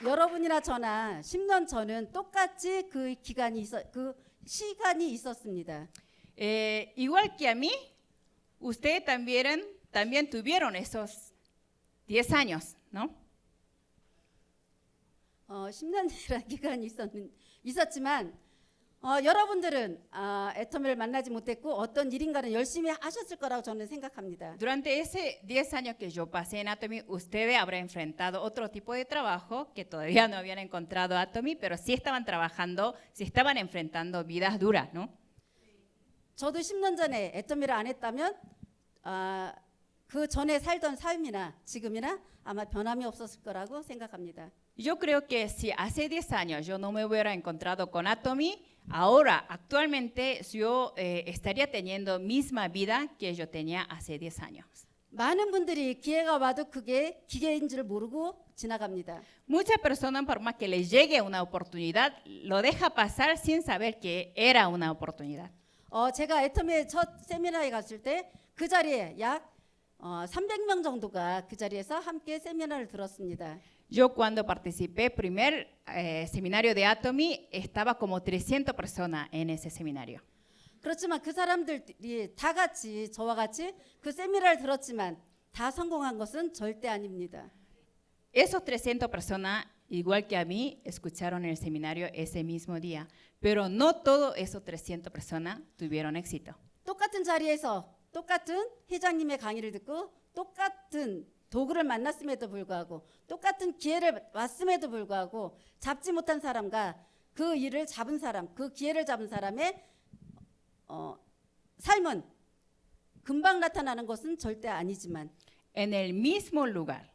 여러분이나 저나 10년 전은 똑같이 그 시간이 있었습니다. Igual que a mí, ustedes también tuvieron esos 10 años, ¿no? 10년이라는 기간이 있었지만 여러분들은 애터미를 만나지 못했고 어떤 일인가는 열심히 하셨을 거라고 저는 생각합니다. Durante ese 10 años que yo pasé en Atomy, ustedes habrán enfrentado otro tipo de trabajo que todavía no habían encontrado Atomy, pero sí estaban trabajando, sí estaban enfrentando vidas duras, ¿no? 저도 10년 전에 애터미를 안 했다면 그 전에 살던 삶이나 지금이나 아마 변함이 없었을 거라고 생각합니다. Yo creo que si hace 10 años yo no me hubiera encontrado con Atomy, ahora, actualmente, yo estaría teniendo misma vida que yo tenía hace 10 años. 많은 분들이 기회가 와도 그게 기회인 줄 모르고 지나갑니다. Muchas personas, por más que les llegue una oportunidad, lo deja pasar sin saber que era una oportunidad. 제가 애터미의 첫 세미나에 갔을 때 그 자리에 약 300명 정도가 그 자리에서 함께 세미나를 들었습니다. Yo cuando participé primer seminario de Atomy, estaba como 300 personas en ese seminario. 그렇지만 그 사람들이 다 같이 저와 같이 그 세미나를 들었지만 다 성공한 것은 절대 아닙니다. Esos 300 personas, igual que a mí, escucharon el seminario ese mismo día, pero no todos esos 300 personas tuvieron éxito. 똑같은 자리에서 똑같은 회장님의 강의를 듣고 똑같은 도구를 만났음에도 불구하고 똑같은 기회를 왔음에도 불구하고 잡지 못한 사람과 그 일을 잡은 사람, 그 기회를 잡은 사람의 삶은 금방 나타나는 것은 절대 아니지만 En el mismo lugar,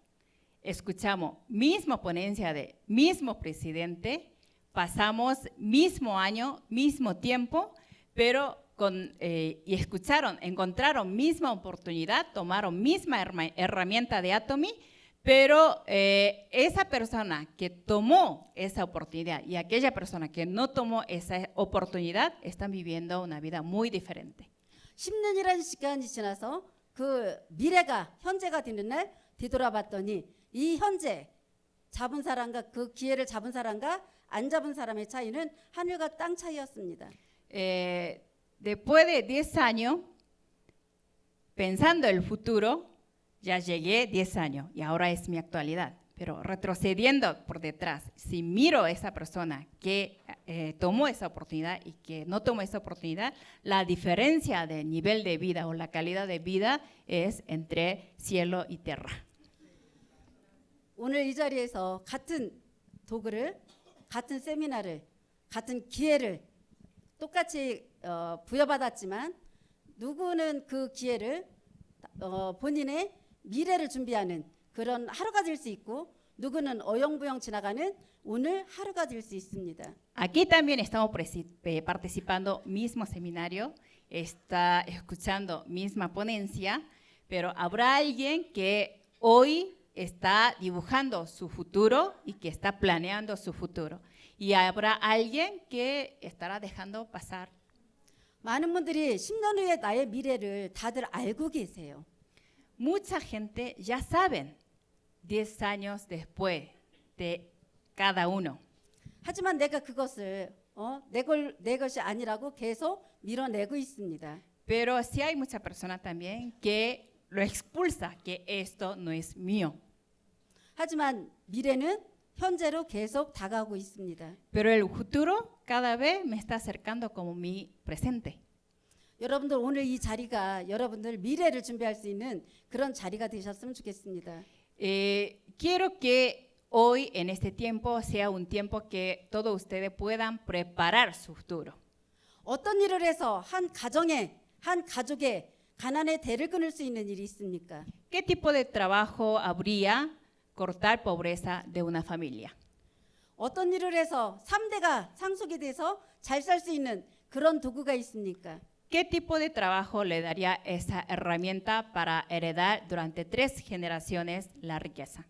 escuchamos misma ponencia de mismo presidente, pasamos mismo año, mismo tiempo, pero y escucharon, encontraron misma oportunidad, tomaron misma herramienta de Atomy, pero esa persona que tomó esa oportunidad y aquella persona que no tomó esa oportunidad están viviendo una vida muy diferente. 10년이라는 시간이 지나서 그 미래가 현재가 되는 날 뒤돌아봤더니 이 현재 잡은 사람과 그 기회를 잡은 사람과 안 잡은 사람의 차이는 하늘과 땅 차이였습니다. Después de 10 años, pensando el futuro, ya llegué 10 años y ahora es mi actualidad. Pero retrocediendo por detrás, si miro a esa persona que tomó esa oportunidad y que no tomó esa oportunidad, la diferencia de nivel de vida o la calidad de vida es entre cielo y tierra. 오늘 이 자리에서 같은 도구를, 같은 세미나를, 같은 기회를 똑같이 부여받았지만 누구는 그 기회를 본인의 미래를 준비하는 그런 하루가 될 수 있고 누구는 어영부영 지나가는 오늘 하루가 될 수 있습니다. Aquí también estamos participando mismo seminario, está escuchando misma ponencia, pero habrá alguien que hoy está dibujando su futuro y que está planeando su futuro. Y habrá alguien que estará dejando pasar. 많은 분들이 10년 후에 나의 미래를 다들 알고 계세요. Mucha gente ya saben 10 años después de cada uno. 하지만 내가 그것을 내 것이 아니라고 계속 밀어내고 있습니다. Pero sí hay muchas personas también que lo expulsa, que esto no es mío. 하지만 미래는 현재로 계속 다가오고 있습니다. Pero el futuro cada vez me está acercando como mi presente. 여러분들 오늘 이 자리가 여러분들 미래를 준비할 수 있는 그런 자리가 되셨으면 좋겠습니다. Quiero que hoy, en este tiempo, sea un tiempo que todos ustedes puedan preparar su futuro. 어떤 일을 해서 한 가정에, 한 가족의 가난의 대를 끊을 수 있는 일이 있습니까? ¿Qué tipo de trabajo habría cortar pobreza de una familia? 어떤 일을 해서 3대가 상속이 돼서 잘 살 수 있는 그런 도구가 있습니까? ¿Qué tipo de trabajo le daría esa herramienta para heredar durante 3 generaciones la riqueza?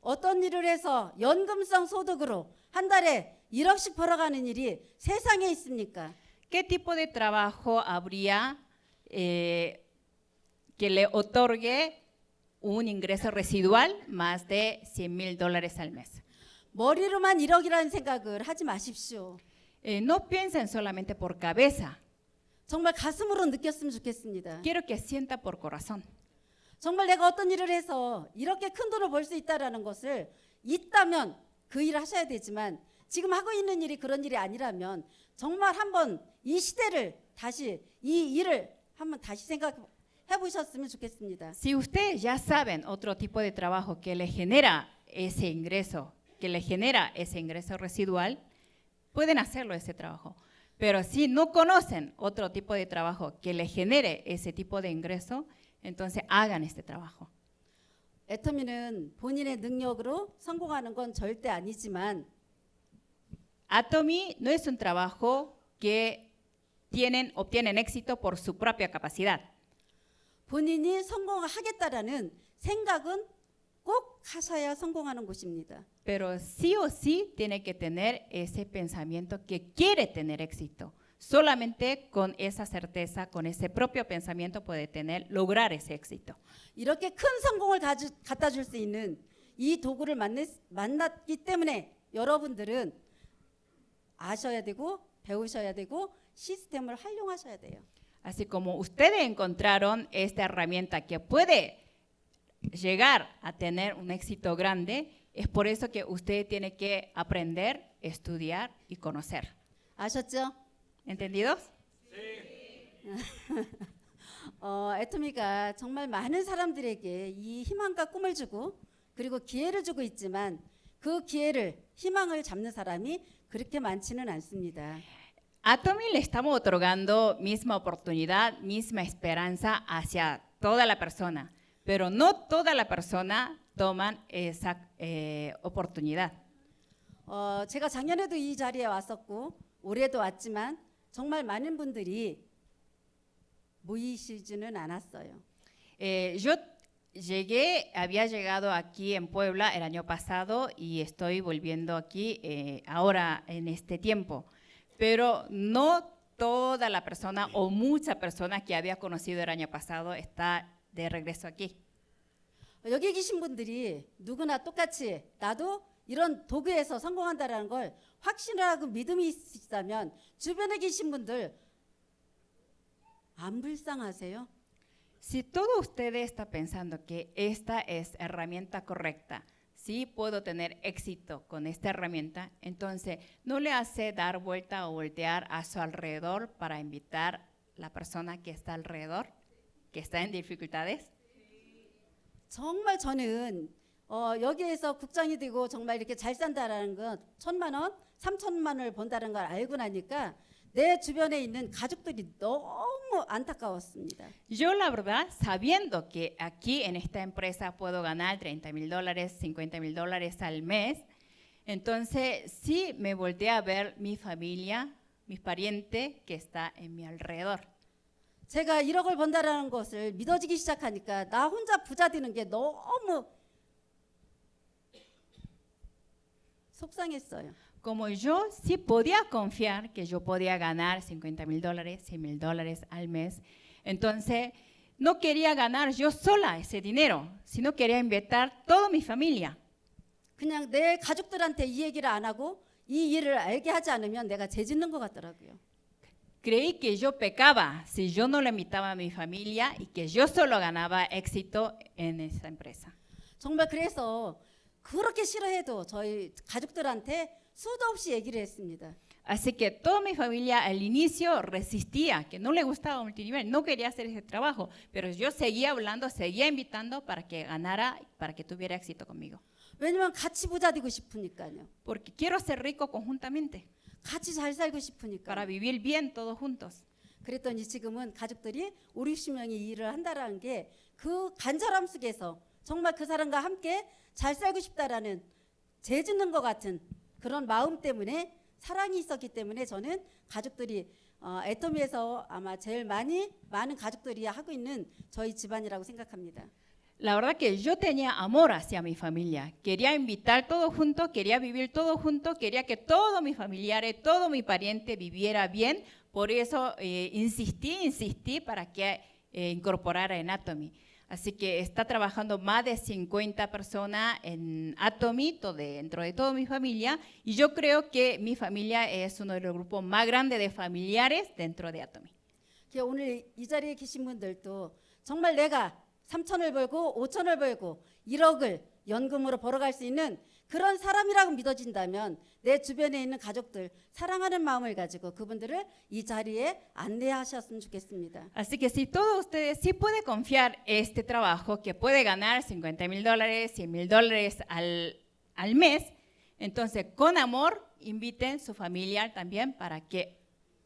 어떤 일을 해서 연금성 소득으로 한 달에 1억씩 벌어가는 일이 세상에 있습니까? ¿Qué tipo de trabajo habría que le otorgue un ingreso residual más de $100,000 al mes? 머리로만 1억이라는 생각을 하지 마십시오. No piensen solamente por cabeza. 정말 가슴으로 느꼈으면 좋겠습니다. Quiero que sienta por corazón. 정말 내가 어떤 일을 해서 이렇게 큰 돈을 벌 수 있다라는 것을 있다면 그 일을 하셔야 되지만 지금 하고 있는 일이 그런 일이 아니라면 정말 한번 이 시대를 다시 이 일을 한번 다시 생각해 보셨으면 좋겠습니다. Si ustedes ya saben otro tipo de trabajo que le genera ese ingreso residual, pueden hacerlo ese trabajo. Pero si no conocen otro tipo de trabajo que le genere ese tipo de ingreso, entonces hagan este trabajo. 애터미는 본인의 능력으로 성공하는 건 절대 아니지만 Atomy no es un trabajo que obtienen éxito por su propia capacidad. 본인이 성공하겠다라는 생각은 꼭 하셔야 성공하는 곳입니다. Pero sí o sí tiene que tener ese pensamiento que quiere tener éxito. Solamente con esa certeza, con ese propio pensamiento puede lograr ese éxito. 이렇게 큰 성공을 갖다 줄 수 있는 이 도구를 만났기 때문에 여러분들은 아셔야 되고 배우셔야 되고 시스템을 활용하셔야 돼요. Así como ustedes encontraron esta herramienta que puede llegar a tener un éxito grande, es por eso que usted tiene que aprender, estudiar y conocer. 아셨죠? ¿Entendidos? 애터미가 정말 많은 사람들에게 이 희망과 꿈을 주고 그리고 기회를 주고 있지만 그 기회를, 희망을 잡는 사람이 그렇게 많지는 않습니다. Atomy le estamos otorgando misma oportunidad, misma esperanza hacia toda la persona, pero no toda la persona toman esa oportunidad. 제가 작년에도 이 자리에 왔었고 올해도 왔지만 정말 많은 분들이 모이시지는 않았어요. Yo había llegado aquí en Puebla el año pasado y estoy volviendo aquí ahora en este tiempo, pero no toda la persona o mucha persona que había conocido el año pasado está de regreso aquí. 여기 계신 분들이 누구나 똑같이 나도 이런 도구에서 성공한다라는 걸 확신하고 믿음이 있으시다면 주변에 계신 분들 안 불쌍하세요? Si todo usted está pensando que esta es herramienta correcta, sí puedo tener éxito con esta herramienta, entonces no le hace dar vuelta o voltear a su alrededor para invitar a la persona que está alrededor, que está en dificultades. 정말 저는 여기에서 국장이 되고 정말 이렇게 잘 산다라는 건 1,000만 원, 3,000만 원을 번다는 걸 알고 나니까 내 주변에 있는 가족들이 너무 안타까웠습니다. Yo la verdad, sabiendo que aquí en esta empresa puedo ganar $30,000, $50,000 al mes, entonces sí me volteé a ver mi familia, mis parientes que está en mi alrededor. 제가 1억을 번다라는 것을 믿어지기 시작하니까 나 혼자 부자 되는 게 너무 속상했어요. Como yo sí podía confiar que yo podía ganar $50,000, $100,000 al mes, entonces no quería ganar yo sola ese dinero, sino quería invitar toda mi familia. 그냥 내 가족들한테 이 얘기를 안 하고 이 일을 알게 하지 않으면 내가 죄 짓는 것 같더라고요. Creí que yo pecaba si yo no le invitaba a mi familia y que yo solo ganaba éxito en esa empresa. 정말 그래서 그렇게 싫어해도 저희 가족들한테 수도 없이 얘기를 했습니다. Así que toda mi familia al inicio resistía, que no le gustaba multinivel, no quería hacer ese trabajo, pero yo seguía hablando, seguía invitando para que ganara, para que tuviera éxito conmigo. 왜냐면 같이 부자 되고 싶으니까요. Porque quiero ser rico conjuntamente, 같이 잘 살고 싶으니까. para vivir bien todos juntos. 그랬더니 지금은 가족들이 5, 60명이 일을 한다라는 게 그 간절함 속에서 정말 그 사람과 함께 잘 살고 싶다라는 죄 짓는 것 같은 그런 마음 때문에 사랑이 있었기 때문에 저는 가족들이 애터미에서 아마 제일 많은 가족들이 하고 있는 저희 집안이라고 생각합니다. La verdad que yo tenía amor hacia mi familia, quería invitar todos juntos, quería vivir todos juntos, quería que todos mis familiares, todo mi pariente viviera bien, por eso insistí para que incorporara en Atomy. Así que está trabajando más de 50 personas en Atomy, dentro de toda mi familia, y yo creo que mi familia es uno de los grupos más grandes de familiares dentro de Atomy. 오늘 이 자리에 계신 분들도 정말 내가 3천을 벌고 5천을 벌고 1억을 연금으로 벌어갈 수 있는 그런 사람이라고 믿어진다면 내 주변에 있는 가족들 사랑하는 마음을 가지고 그분들을 이 자리에 안내하셨으면 좋겠습니다. Así que si todos ustedes sí pueden confiar este trabajo que puede ganar $50,000, $100,000 al mes, entonces con amor inviten su familia también para que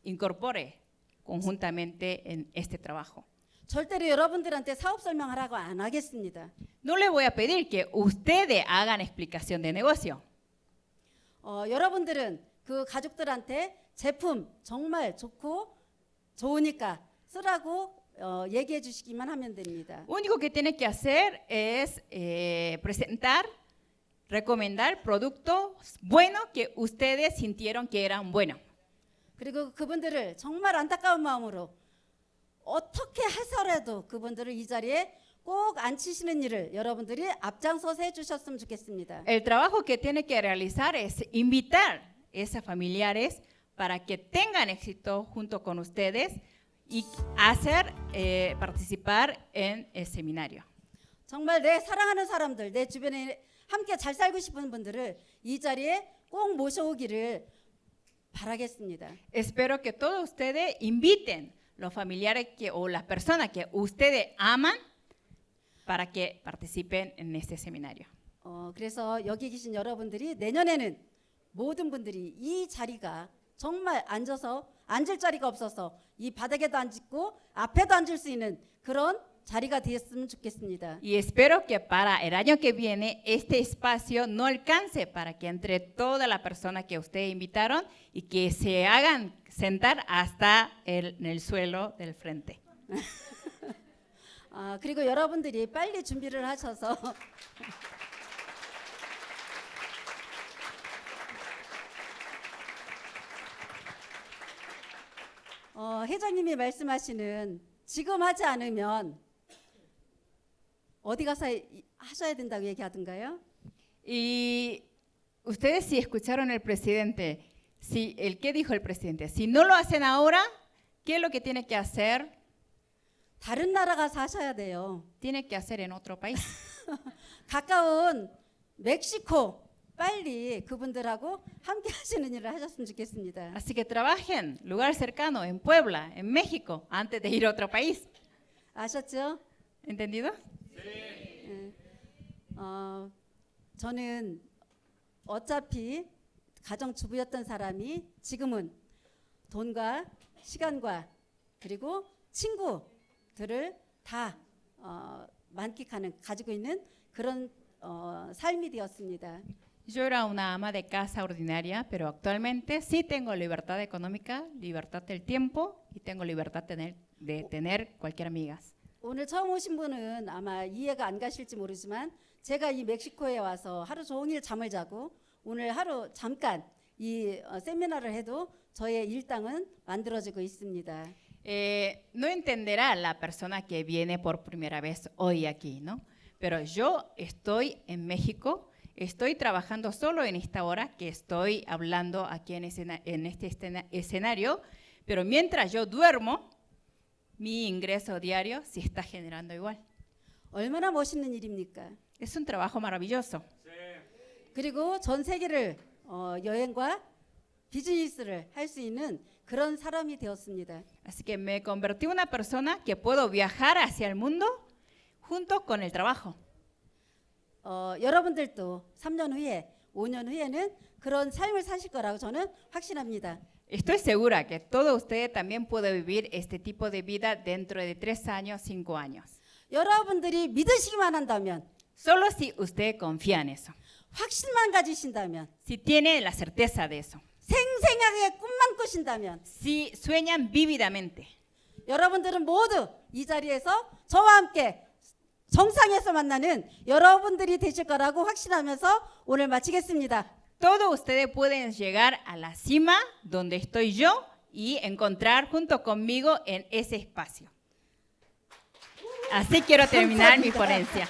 incorpore conjuntamente en este trabajo. 절대로 여러분들한테 사업 설명하라고 안 하겠습니다. No le voy a pedir que ustedes hagan explicación de negocio. 여러분들은 그 가족들한테 제품 정말 좋고 좋으니까 쓰라고 얘기해 주시기만 하면 됩니다. Lo único que tiene que hacer es presentar, recomendar productos buenos que ustedes sintieron que eran buenos. 그리고 그분들을 정말 안타까운 마음으로 어떻게 해서라도 그분들을 이 자리에 꼭 앉히시는 일을 여러분들이 앞장서서 해주셨으면 좋겠습니다. El trabajo que tiene que realizar es invitar a esos familiares para que tengan éxito junto con ustedes y hacer participar en el seminario. 정말 내 사랑하는 사람들, 내 주변에 함께 잘 살고 싶은 분들을 이 자리에 꼭 모셔오기를 바라겠습니다. Espero que todos ustedes inviten los familiares o las personas que ustedes aman para que participen en este seminario. 그래서 여기 계신 여러분들이 내년에는 모든 분들이 이 자리가 정말 앉을 자리가 없어서 이 바닥에도 앉고 앞에도 앉을 수 있는 그런 자리가 되었으면 좋겠습니다. Y espero que para el año que viene este espacio no alcance para que entre todas las personas que ustedes invitaron y que se hagan sentar hasta en el suelo del frente. 그리고 여러분들이 빨리 준비를 하셔서 회장님이 말씀하시는 지금 하지 않으면 어디 가서 하셔야 된다고 얘기하던가요? Y ustedes si escucharon el presidente, ¿qué dijo el presidente? Si no lo hacen ahora, ¿qué es lo que tiene que hacer? 다른 나라 가서 하셔야 돼요. Tiene que hacer en otro país. 가까운 멕시코 빨리 그분들하고 함께 하시는 일을 하셨으면 좋겠습니다. Así que trabajen, lugar cercano, en Puebla, en México, antes de ir a otro país. 아셨죠? ¿Entendido? 저는 어차피 가정주부였던 사람이 지금은 돈과 시간과 그리고 친구들을 다 만끽하는 가지고 있는 그런 삶이 되었습니다. Yo era una ama de casa ordinaria, pero actualmente sí tengo libertad económica, libertad del tiempo y tengo libertad de tener cualquier amigas. 오늘 처음 오신 분은 아마 이해가 안 가실지 모르지만 제가 이 멕시코에 와서 하루 종일 잠을 자고 오늘 하루 잠깐 이 세미나를 해도 저의 일당은 만들어지고 있습니다. No entenderá la persona que viene por primera vez hoy aquí, ¿no? Pero yo estoy en México, estoy trabajando solo en esta hora que estoy hablando aquí en este escenario, pero mientras yo duermo, mi ingreso diario se está generando igual. 얼마나 멋있는 일입니까? Es un trabajo maravilloso. 그리고 전 세계를 여행과 비즈니스를 할 수 있는 그런 사람이 되었습니다. Así que me convertí en una persona que puedo viajar hacia el mundo junto con el trabajo. 여러분들도 3년 후에, 5년 후에는 그런 삶을 사실 거라고 저는 확신합니다. Estoy segura que todos ustedes también pueden vivir este tipo de vida dentro de 3 años, 5 años. 여러분들이 믿으시기만 한다면, Solo si usted confía en eso. 확신만 가지신다면, Si tiene la certeza de eso. 생생하게 꿈만 꾸신다면 Si sueñan vívidamente. 여러분들은 모두 이 자리에서 저와 함께 정상에서 만나는 여러분들이 되실 거라고 확신하면서 오늘 마치겠습니다. Todos ustedes pueden llegar a la cima donde estoy yo y encontrar junto conmigo en ese espacio. Así quiero terminar mi ponencia.